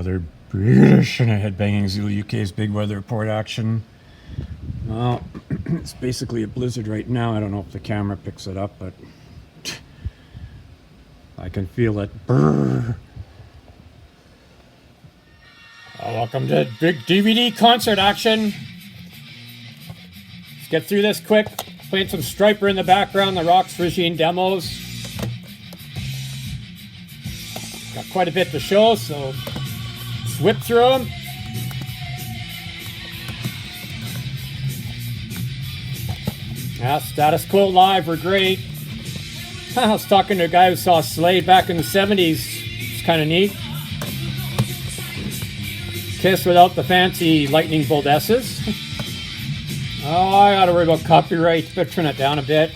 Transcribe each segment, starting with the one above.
another British and Headbanging Zulu UK's Big Weather Report action. Well, it's basically a blizzard right now. I don't know if the camera picks it up, but I can feel it. Brrr. Welcome to big DVD concert action. Let's get through this quick. Playing some Striper in the background, the Rocks Regine demos. Got quite a bit to show, so let's whip through them. Yeah, Status Quo Live were great. I was talking to a guy who saw Slade back in the 70s. It's kind of neat. Kiss without the fancy lightning bolt S's. Oh, I gotta worry about copyright. Better turn it down a bit.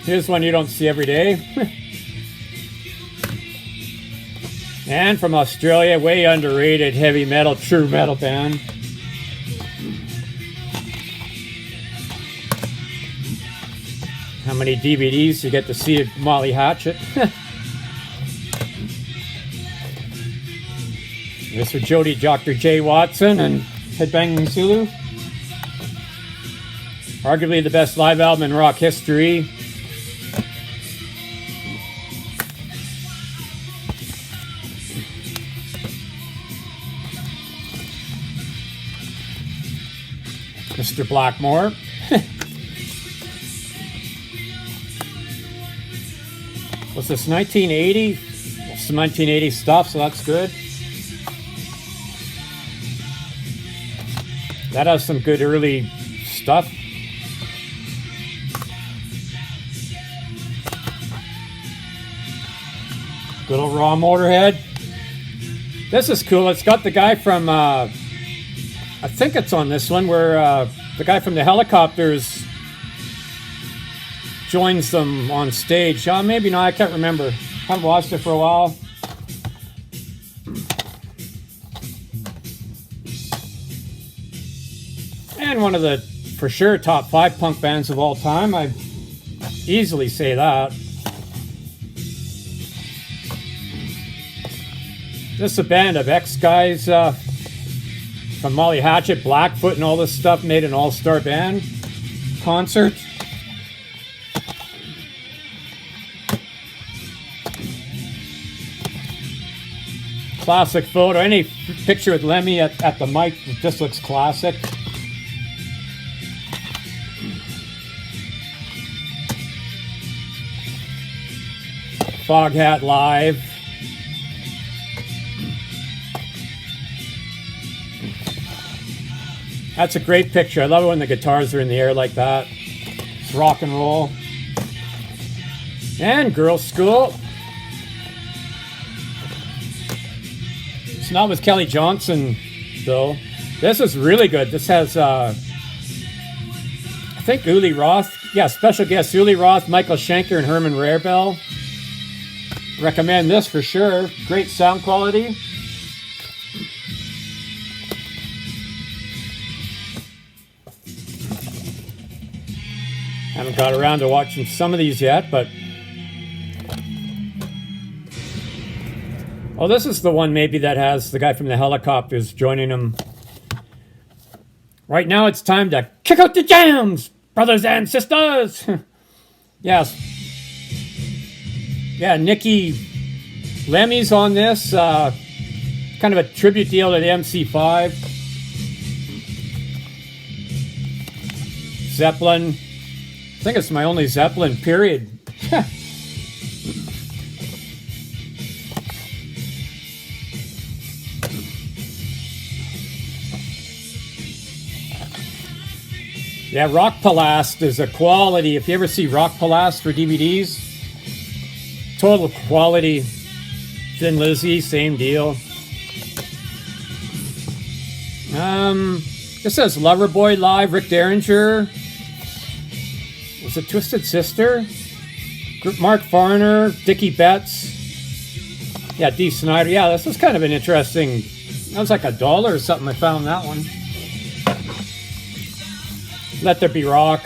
Here's one you don't see every day. And from Australia, way underrated heavy metal, true metal band. How many DVDs you get to see of Molly Hatchet? This for Jody Dr. J. Watson and Headbanging Zulu. Arguably the best live album in rock history. Mr. Blackmore. Was this 1980? It's some 1980 stuff, so that's good. That has some good early stuff. Good old raw Motorhead. This is cool. It's got the guy from, I think it's on this one, where the guy from the Helicopters joins them on stage. Maybe not, I can't remember. Haven't watched it for a while. And one of the, for sure, top 5 punk bands of all time. I easily say that. This is a band of ex-guys from Molly Hatchet, Blackfoot, and all this stuff. Made an all-star band concert. Classic photo. Any picture with Lemmy at the mic just looks classic. Foghat Live. That's a great picture. I love it when the guitars are in the air like that. It's rock and roll. And Girls' School. It's not with Kelly Johnson, though. This is really good. This has, I think, Uli Roth. Yeah, special guests Uli Roth, Michael Schenker, and Herman Rarebell. Recommend this for sure. Great sound quality. Haven't got around to watching some of these yet, but... Oh, this is the one maybe that has the guy from the Helicopters joining him. Right now it's time to kick out the jams, brothers and sisters! Yes. Yeah, Nikki Lemmy's on this. Kind of a tribute deal to the MC5. Zeppelin. I think it's my only Zeppelin, period. Yeah, Rock Palast is a quality. If you ever see Rock Palast for DVDs, total quality. Thin Lizzy, same deal. This says Loverboy Live, Rick Derringer. Was it Twisted Sister? Mark Farner, Dickie Betts. Yeah, Dee Snider. Yeah, this was kind of an interesting... That was like $1 or something. I found that one. Let There Be Rock.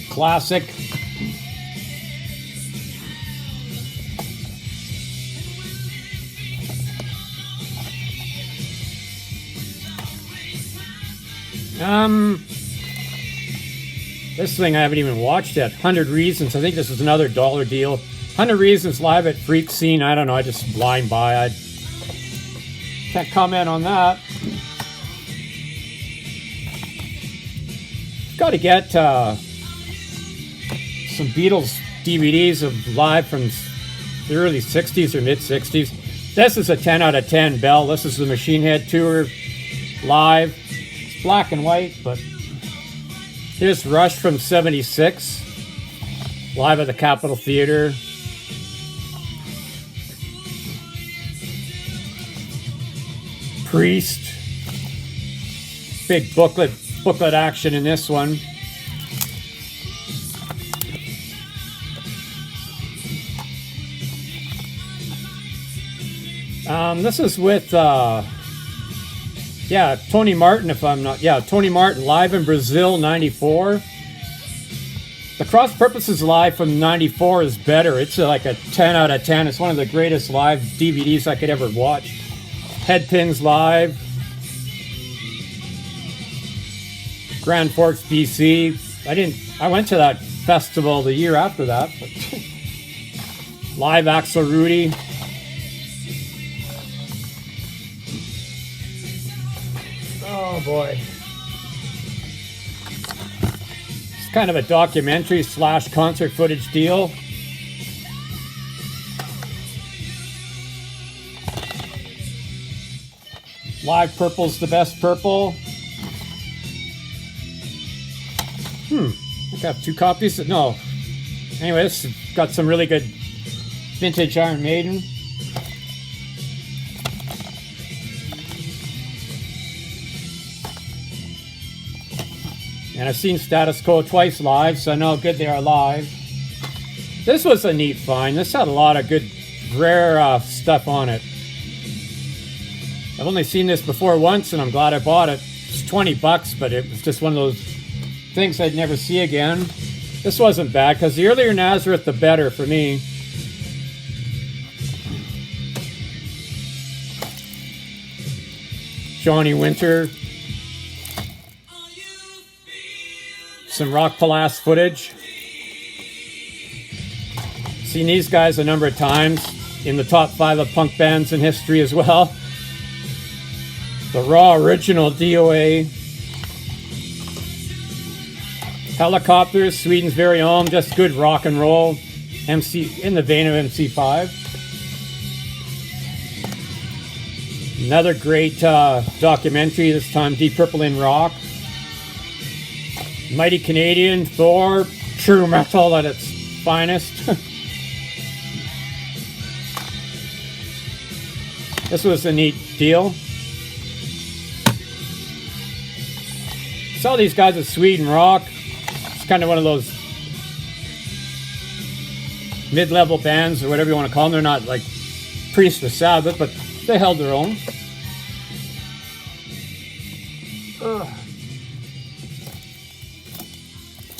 Classic. This thing I haven't even watched yet. 100 Reasons. I think this is another dollar deal. 100 Reasons live at Freak Scene. I don't know. I just blind buy. I can't comment on that. Got to get some Beatles DVDs of live from the early 60s or mid 60s. This is a 10 out of 10 Bell. This is the Machine Head Tour live. It's black and white, but here's Rush from 76, live at the Capitol Theater. Priest. Big booklet action in this one. This is with Tony Martin, if I'm not... Yeah, Tony Martin, live in Brazil, 94. The Cross Purposes live from 94 is better. It's like a 10 out of 10. It's one of the greatest live DVDs I could ever watch. Headpins live. Grand Forks, BC. I went to that festival the year after that. But live Axel Rudy. Oh boy. It's kind of a documentary / concert footage deal. Live Purple's the best purple. I think I have 2 copies. No. Anyways, got some really good vintage Iron Maiden. And I've seen Status Quo twice live, so I know how good they are live. This was a neat find. This had a lot of good, rare stuff on it. I've only seen this before once, and I'm glad I bought it. It's $20, but it was just one of those things I'd never see again. This wasn't bad, because the earlier Nazareth, the better for me. Johnny Winter. Some Rock Palace footage. Seen these guys a number of times in the top 5 of punk bands in history as well. The Raw original DOA. Helicopters, Sweden's very own, just good rock and roll. MC in the vein of MC5. Another great documentary, this time Deep Purple in Rock. Mighty Canadian, Thor, true metal at its finest. This was a neat deal. Saw these guys at Sweden Rock. It's kind of one of those mid-level bands or whatever you want to call them. They're not like Priest or Sabbath, but they held their own.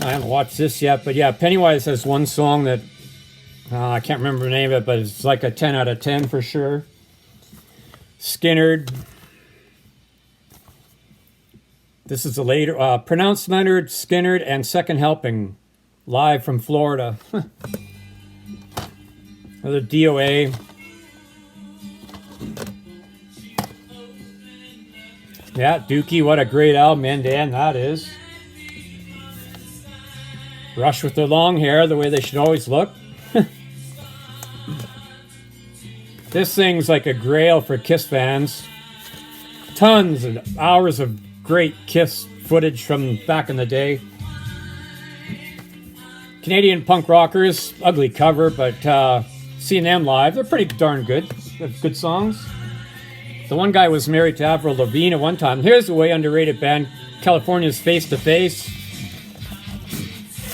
I haven't watched this yet, but yeah, Pennywise has one song that I can't remember the name of it, but it's like a 10 out of 10 for sure. Skynyrd. This is a later Pronounced Leonard, Skynyrd, and Second Helping, live from Florida. Another DOA. Yeah, Dookie, what a great album, and Dan, that is. Rush with their long hair, the way they should always look. This thing's like a grail for Kiss fans. Tons of hours of great Kiss footage from back in the day. Canadian punk rockers, ugly cover, but seeing them live, they're pretty darn good. They have good songs. The one guy was married to Avril Lavigne at one time. Here's a way underrated band, California's Face to Face.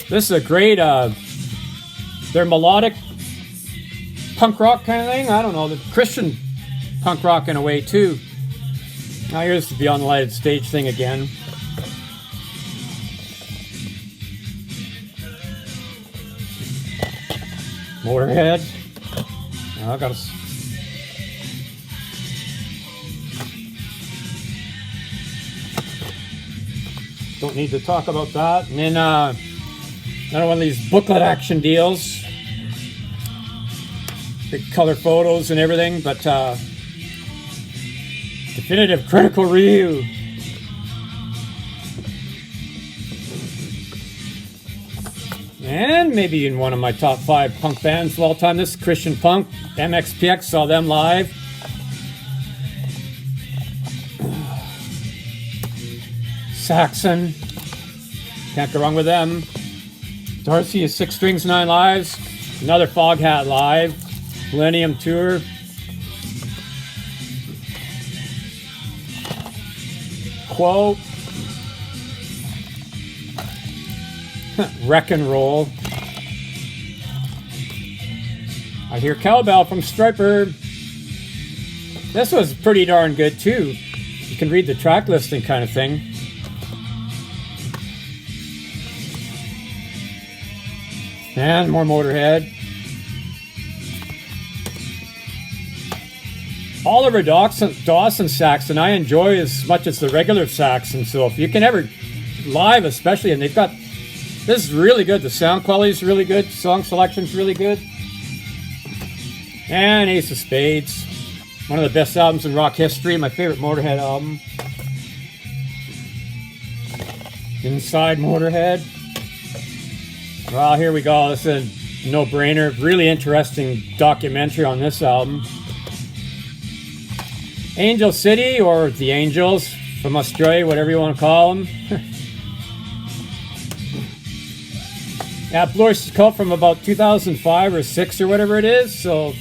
This is a great, they're melodic punk rock kind of thing. I don't know, the Christian punk rock in a way too. Now here's the Beyond the Lighted Stage thing again. Motorhead. I gotta. don't need to talk about that. And then another one of these booklet action deals. Big color photos and everything, but definitive critical review. And maybe in one of my top 5 punk bands of all time. This is Christian Punk, MXPX, saw them live. Saxon, can't go wrong with them. Darcy is 6 Strings 9 Lives, another Foghat live, Millennium Tour. Quo, Wreck and Roll. I hear Cowbell from Striper. This was pretty darn good too. You can read the track listing kind of thing. And more Motorhead. Oliver Dawson Saxon I enjoy as much as the regular Saxon, so if you can ever live especially, and they've got, this is really good, the sound quality is really good, song selection's really good. And Ace of Spades, one of the best albums in rock history, my favorite Motorhead album. Inside Motorhead. Well, here we go, this is a no-brainer, really interesting documentary on this album. Angel City, or The Angels from Australia, whatever you want to call them. Yeah, Blue Oyster Cult from about 2005 or 6 or whatever it is, so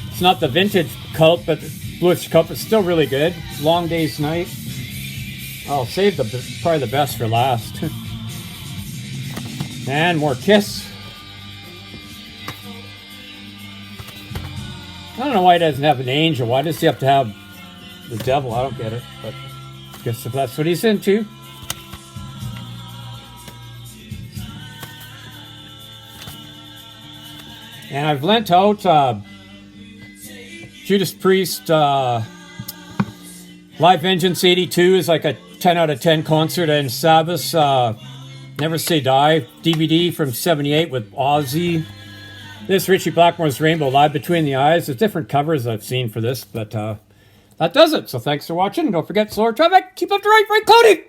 it's not the vintage cult, but Blue Oyster Cult is still really good. Long Day's Night. I'll save probably the best for last. And more Kiss. I don't know why he doesn't have an angel. Why does he have to have the devil? I don't get it, but I guess if that's what he's into. And I've lent out Judas Priest Live Vengeance 82 is like a 10 out of 10 concert, and Sabbath Never Say Die DVD from 78 with Ozzy. This Ritchie Blackmore's Rainbow Live Between the Eyes. There's different covers I've seen for this, but that does it. So thanks for watching. Don't forget, slower traffic. Keep up the right, Cody.